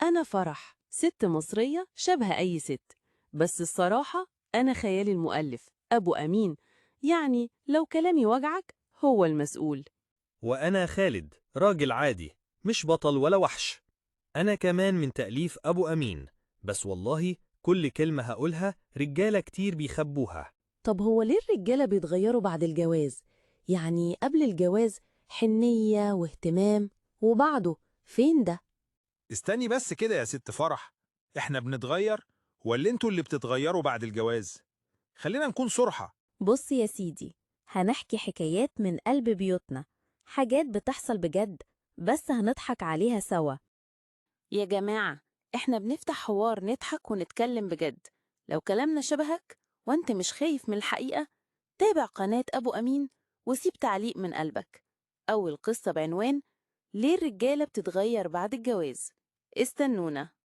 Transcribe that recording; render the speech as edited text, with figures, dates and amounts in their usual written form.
أنا فرح، ست مصرية شبه أي ست، بس الصراحة أنا خيالي المؤلف أبو أمين، يعني لو كلامي وجعك هو المسؤول. وأنا خالد، راجل عادي، مش بطل ولا وحش. أنا كمان من تأليف أبو أمين، بس والله كل كلمة هقولها رجالة كتير بيخبوها. طب هو ليه الرجالة بيتغيروا بعد الجواز؟ يعني قبل الجواز حنية واهتمام، وبعده فين ده؟ استني بس كده يا ست فرح، احنا بنتغير ولا انتوا اللي بتتغيروا بعد الجواز؟ خلينا نكون صرحة. بص يا سيدي، هنحكي حكايات من قلب بيوتنا، حاجات بتحصل بجد، بس هنضحك عليها سوا. يا جماعة، إحنا بنفتح حوار نضحك ونتكلم بجد. لو كلامنا شبهك وأنت مش خايف من الحقيقة، تابع قناة أبو أمين وسيب تعليق من قلبك. أول قصة بعنوان ليه الرجالة بتتغير بعد الجواز. استنونا.